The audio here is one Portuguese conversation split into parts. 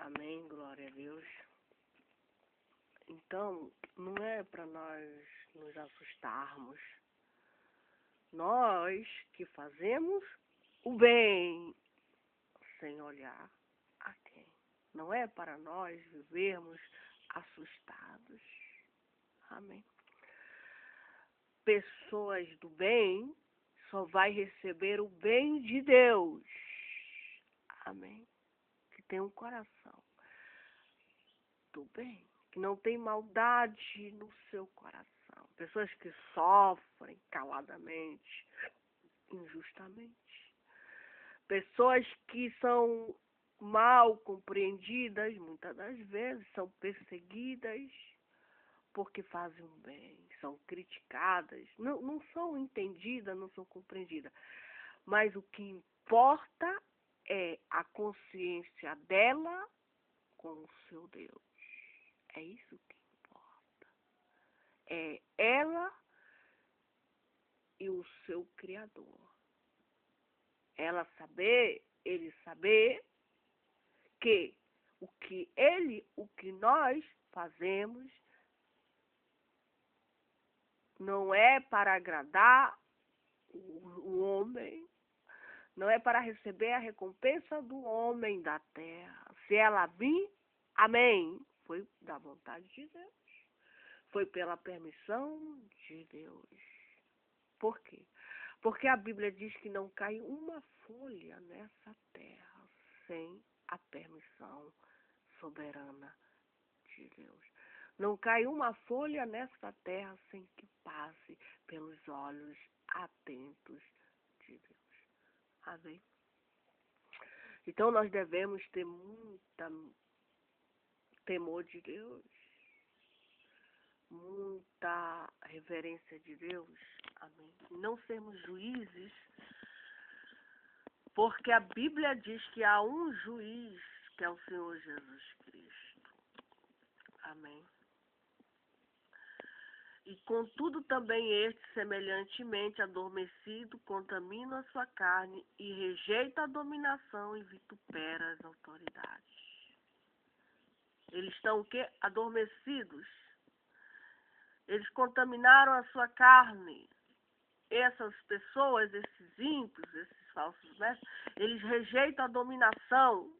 Amém, glória a Deus. Então, não é para nós nos assustarmos. Nós que fazemos o bem sem olhar a quem. Não é para nós vivermos assustados. Amém. Pessoas do bem só vai receber o bem de Deus. Amém. Que tem um coração do bem, que não tem maldade no seu coração. Pessoas que sofrem caladamente, injustamente. Pessoas que são mal compreendidas, muitas das vezes, são perseguidas porque fazem o bem, são criticadas, não são entendidas, não são compreendidas. Mas o que importa é a consciência dela com o seu Deus. É isso que importa. É ela e o seu Criador. Ela saber, ele saber que o que nós fazemos não é para agradar o homem, não é para receber a recompensa do homem da terra. Se ela vir, amém. Foi da vontade de Deus. Foi pela permissão de Deus. Por quê? Porque a Bíblia diz que não cai uma folha nessa terra sem a permissão soberana de Deus. Não cai uma folha nessa terra sem que passe pelos olhos atentos de Deus. Amém? Então nós devemos ter muita temor de Deus, muita reverência de Deus. Amém? Não sermos juízes, porque a Bíblia diz que há um juiz, que é o Senhor Jesus Cristo. Amém? E contudo também este, semelhantemente adormecido, contamina a sua carne e rejeita a dominação e vitupera as autoridades. Eles estão o quê? Adormecidos. Eles contaminaram a sua carne. Essas pessoas, esses ímpios, esses falsos mestres, eles rejeitam a dominação.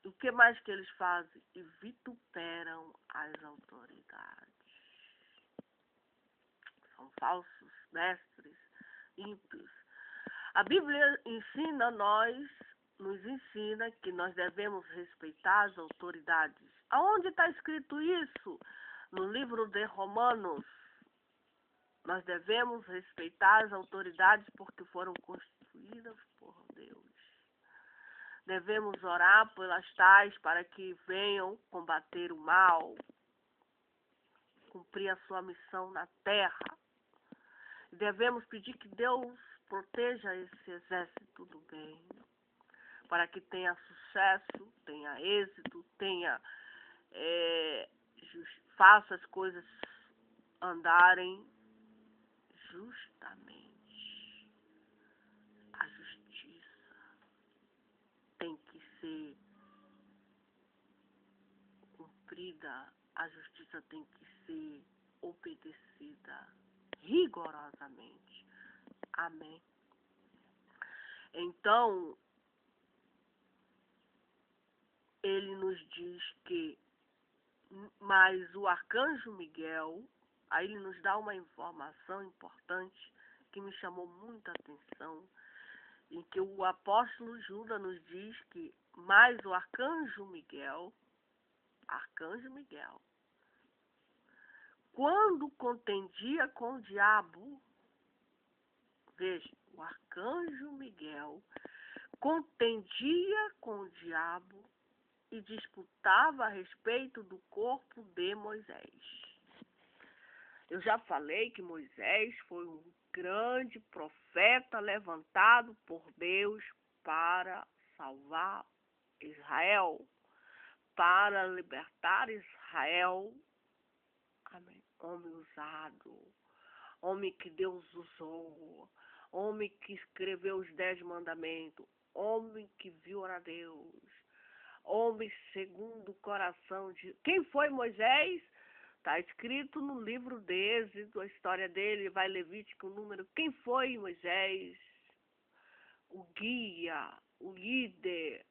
O que mais que eles fazem? E vituperam as autoridades. São falsos mestres, ímpios. A Bíblia nos ensina que nós devemos respeitar as autoridades. Aonde está escrito isso? No livro de Romanos. Nós devemos respeitar as autoridades porque foram constituídas por Deus. Devemos orar pelas tais para que venham combater o mal, cumprir a sua missão na terra. Devemos pedir que Deus proteja esse exército do bem, para que tenha sucesso, tenha êxito, faça as coisas andarem justamente. A justiça tem que ser cumprida, a justiça tem que ser obedecida rigorosamente. Amém. Então, ele nos diz que, mas o arcanjo Miguel, aí ele nos dá uma informação importante que me chamou muita atenção, em que o apóstolo Judas nos diz que, mas o arcanjo Miguel, quando contendia com o diabo, veja, o arcanjo Miguel contendia com o diabo e disputava a respeito do corpo de Moisés. Eu já falei que Moisés foi um grande profeta levantado por Deus para salvar Israel, para libertar Israel. Amém. Homem usado, homem que Deus usou, homem que escreveu os 10 mandamentos, homem que viu a Deus, homem segundo o coração de... Quem foi Moisés? Está escrito no livro de Êxodo, a história dele, vai Levítico, o número. Quem foi Moisés? O guia, o líder,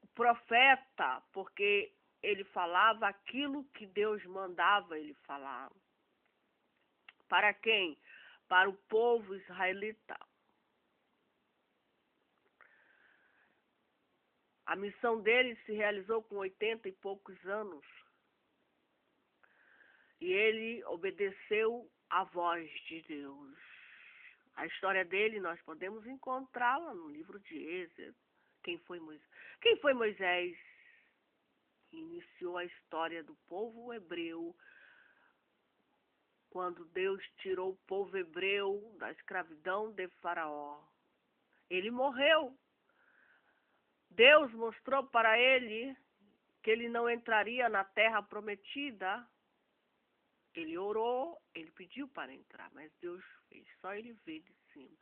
o profeta, porque ele falava aquilo que Deus mandava ele falar. Para quem? Para o povo israelita. A missão dele se realizou com 80 e poucos anos. E ele obedeceu à voz de Deus. A história dele nós podemos encontrá-la no livro de Êxodo. Quem foi Moisés? Quem foi Moisés? Iniciou a história do povo hebreu, quando Deus tirou o povo hebreu da escravidão de Faraó. Ele morreu. Deus mostrou para ele que ele não entraria na terra prometida. Ele orou, ele pediu para entrar, mas Deus fez, só ele vê de cima.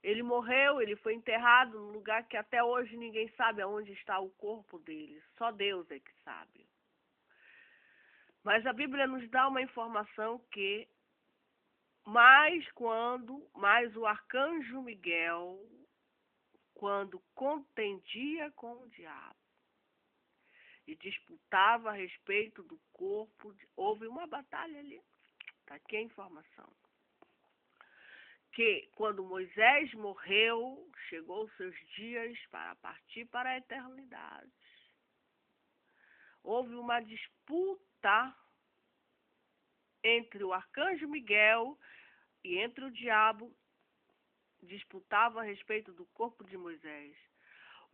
Ele morreu, ele foi enterrado num lugar que até hoje ninguém sabe aonde está o corpo dele, só Deus é que sabe. Mas a Bíblia nos dá uma informação que mais o arcanjo Miguel, quando contendia com o diabo e disputava a respeito do corpo, houve uma batalha ali. Está aqui a informação. Que quando Moisés morreu, chegou os seus dias para partir para a eternidade. Houve uma disputa entre o arcanjo Miguel e entre o diabo, disputava a respeito do corpo de Moisés.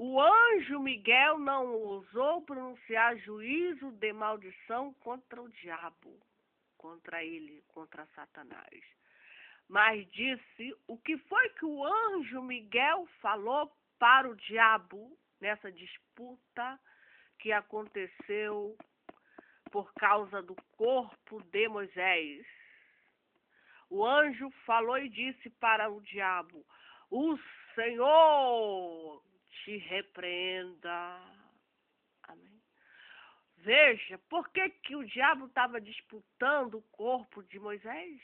O anjo Miguel não ousou pronunciar juízo de maldição contra o diabo, contra ele, contra Satanás. Mas disse o que foi que o anjo Miguel falou para o diabo nessa disputa que aconteceu por causa do corpo de Moisés. O anjo falou e disse para o diabo: o Senhor te repreenda. Amém. Veja, por que o diabo estava disputando o corpo de Moisés?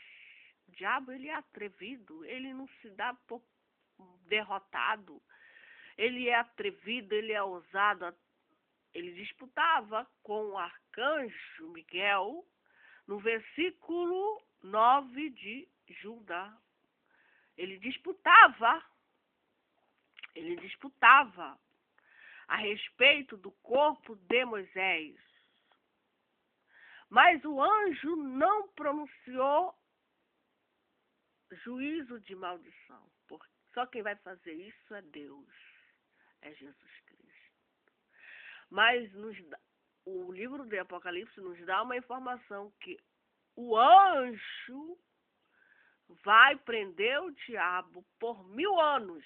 O diabo, ele é atrevido, ele não se dá por derrotado. Ele é atrevido, ele é ousado. Ele disputava com o arcanjo Miguel no versículo 9 de Judá. Ele disputava a respeito do corpo de Moisés. Mas o anjo não pronunciou juízo de maldição. Só quem vai fazer isso é Deus, é Jesus Cristo. Mas o livro de Apocalipse nos dá uma informação que o anjo vai prender o diabo por 1000 anos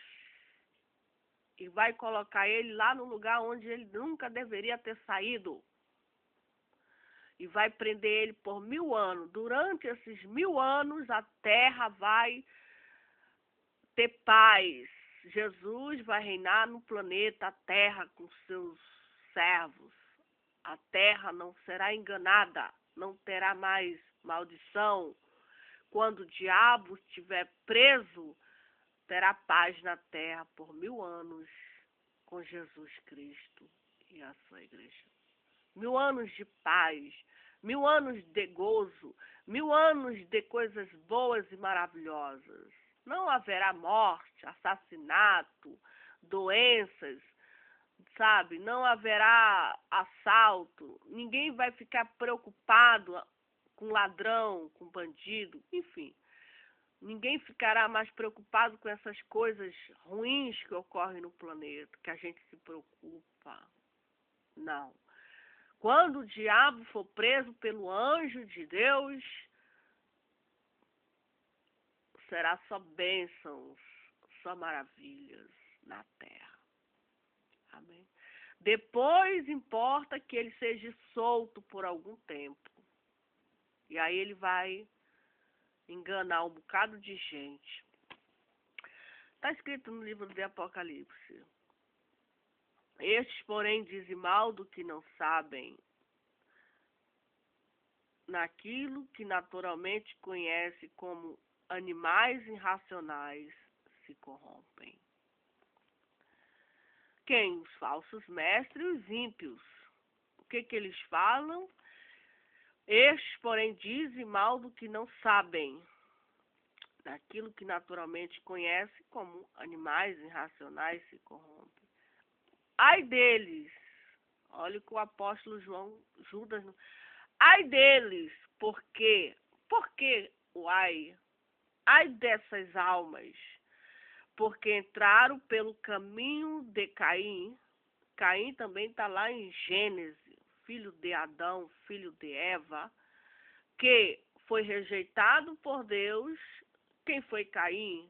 e vai colocar ele lá no lugar onde ele nunca deveria ter saído. E vai prender ele por 1000 anos. Durante esses 1000 anos, a terra vai ter paz. Jesus vai reinar no planeta Terra com seus servos. A terra não será enganada, não terá mais maldição. Quando o diabo estiver preso, terá paz na terra por 1000 anos com Jesus Cristo e a sua igreja. 1000 anos de paz, 1000 anos de gozo, 1000 anos de coisas boas e maravilhosas. Não haverá morte, assassinato, doenças, sabe? Não haverá assalto. Ninguém vai ficar preocupado com ladrão, com bandido, enfim. Ninguém ficará mais preocupado com essas coisas ruins que ocorrem no planeta, que a gente se preocupa. Não. Quando o diabo for preso pelo anjo de Deus, será só bênçãos, só maravilhas na terra. Amém. Depois importa que ele seja solto por algum tempo. E aí ele vai enganar um bocado de gente. Está escrito no livro de Apocalipse. Estes, porém, dizem mal do que não sabem, naquilo que naturalmente conhece como animais irracionais se corrompem. Quem? Os falsos mestres e os ímpios. O que eles falam? Estes, porém, dizem mal do que não sabem, naquilo que naturalmente conhece como animais irracionais se corrompem. Ai deles, olha o que o apóstolo Judas, ai deles, por quê? Por que o ai? Ai dessas almas, porque entraram pelo caminho de Caim. Caim também está lá em Gênesis, filho de Adão, filho de Eva, que foi rejeitado por Deus. Quem foi Caim?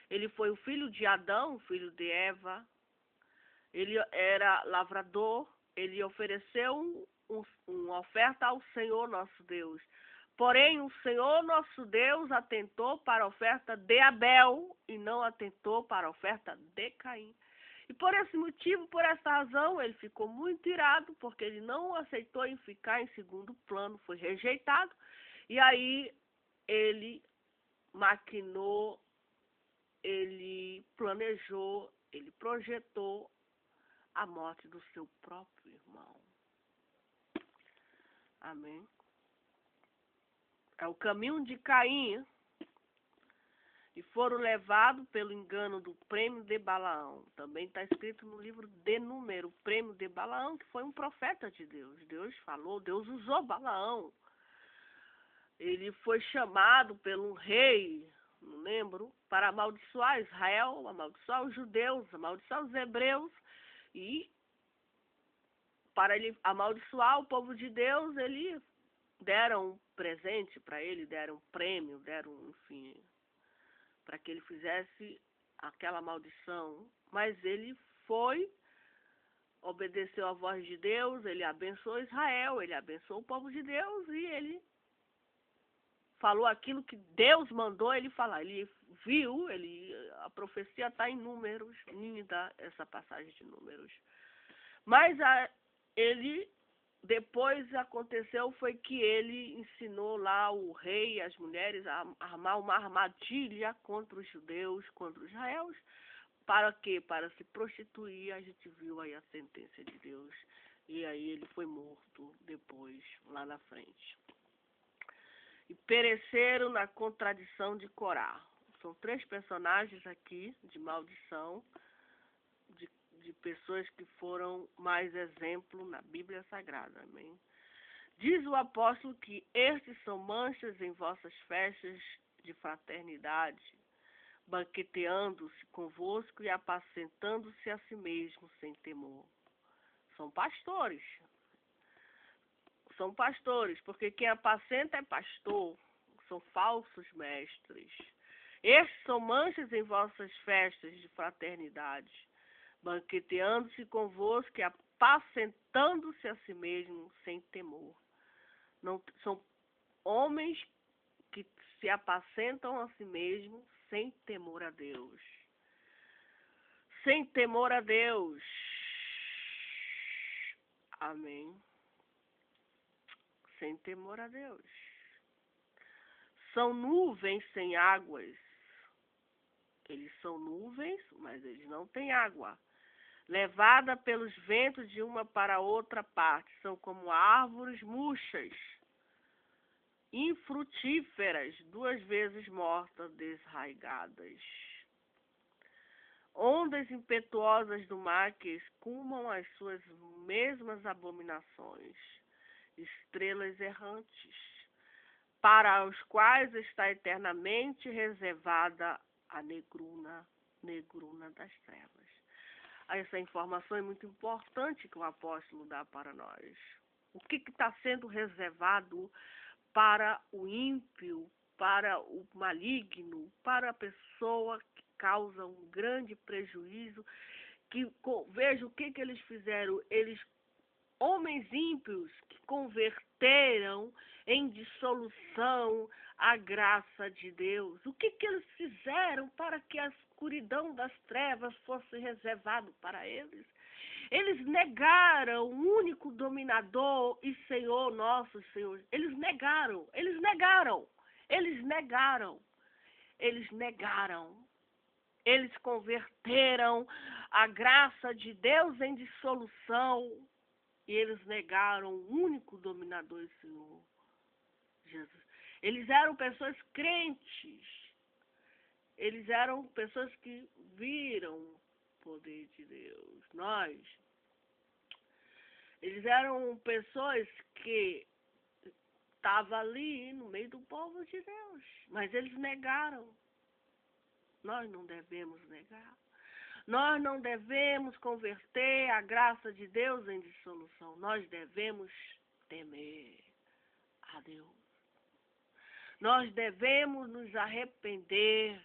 Ele foi o filho de Adão, filho de Eva. Ele era lavrador, ele ofereceu uma oferta ao Senhor nosso Deus. Porém, o Senhor nosso Deus atentou para a oferta de Abel e não atentou para a oferta de Caim. E por esse motivo, por essa razão, ele ficou muito irado, porque ele não aceitou em ficar em segundo plano, foi rejeitado. E aí ele maquinou, ele planejou, ele projetou a morte do seu próprio irmão. Amém? É o caminho de Caim, e foram levados pelo engano do prêmio de Balaão. Também está escrito no livro de Número, o prêmio de Balaão, que foi um profeta de Deus. Deus falou, Deus usou Balaão. Ele foi chamado pelo rei, não lembro, para amaldiçoar Israel, amaldiçoar os judeus, amaldiçoar os hebreus. E para ele amaldiçoar o povo de Deus, ele deram um presente para ele, deram um prêmio, deram, enfim, para que ele fizesse aquela maldição. Mas ele foi, obedeceu à voz de Deus, ele abençoou Israel, ele abençoou o povo de Deus e ele falou aquilo que Deus mandou ele falar. Ele viu, a profecia está em Números, linda essa passagem de Números. Mas depois aconteceu foi que ele ensinou lá o rei e as mulheres a armar uma armadilha contra os judeus, contra os Israel. Para quê? Para se prostituir. A gente viu aí a sentença de Deus. E aí ele foi morto depois, lá na frente. E pereceram na contradição de Corá. São 3 personagens aqui de maldição, de pessoas que foram mais exemplo na Bíblia Sagrada. Amém? Diz o apóstolo que estes são manchas em vossas festas de fraternidade, banqueteando-se convosco e apacentando-se a si mesmo sem temor. São pastores. São pastores, porque quem apacenta é pastor. São falsos mestres. Estes são manchas em vossas festas de fraternidade, banqueteando-se convosco e apacentando-se a si mesmo sem temor. Não, são homens que se apacentam a si mesmos sem temor a Deus. Sem temor a Deus. Amém. Sem temor a Deus. São nuvens sem águas. Eles são nuvens, mas eles não têm água. Levada pelos ventos de uma para outra parte. São como árvores murchas, infrutíferas, 2 vezes mortas, desraigadas. Ondas impetuosas do mar que escumam as suas mesmas abominações. Estrelas errantes, para os quais está eternamente reservada a negruna das trevas. Essa informação é muito importante que o apóstolo dá para nós. O que está sendo reservado para o ímpio, para o maligno, para a pessoa que causa um grande prejuízo, que veja o que eles fizeram. Homens ímpios que converteram em dissolução a graça de Deus. O que eles fizeram? deram para que a escuridão das trevas fosse reservado para eles. Eles negaram o único dominador e Senhor, nosso Senhor. Eles negaram, eles negaram, eles negaram, eles negaram. Eles converteram a graça de Deus em dissolução e eles negaram o único dominador e Senhor, Jesus. Eles eram pessoas crentes. Eles eram pessoas que viram o poder de Deus. Eles eram pessoas que estavam ali no meio do povo de Deus, mas eles negaram. Nós não devemos negar. Nós não devemos converter a graça de Deus em dissolução. Nós devemos temer a Deus. Nós devemos nos arrepender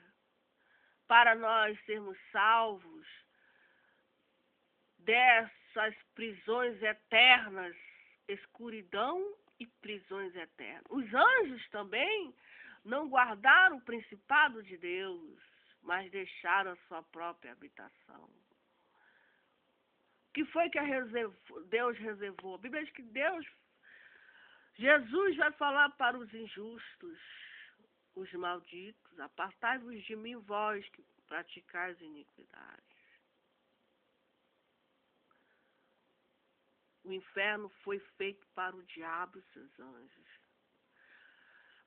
para nós sermos salvos dessas prisões eternas, escuridão e prisões eternas. Os anjos também não guardaram o principado de Deus, mas deixaram a sua própria habitação. O que foi que Deus reservou? A Bíblia diz que Jesus vai falar para os injustos, os malditos: apartai-vos de mim, vós que praticais iniquidades. O inferno foi feito para o diabo e seus anjos.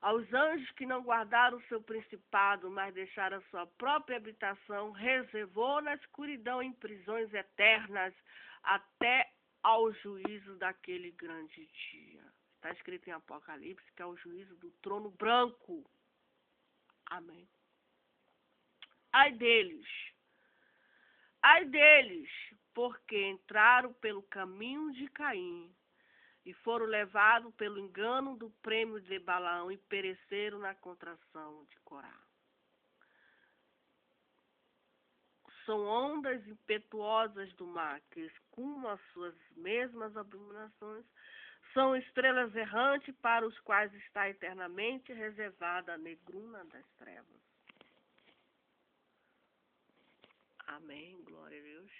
Aos anjos que não guardaram o seu principado, mas deixaram a sua própria habitação, reservou na escuridão em prisões eternas até ao juízo daquele grande dia. Está escrito em Apocalipse que é o juízo do trono branco. Amém. Ai deles, porque entraram pelo caminho de Caim e foram levados pelo engano do prêmio de Balaão e pereceram na contração de Corá. São ondas impetuosas do mar que escumam as suas mesmas abominações. São estrelas errantes para os quais está eternamente reservada a negruna das trevas. Amém. Glória a Deus.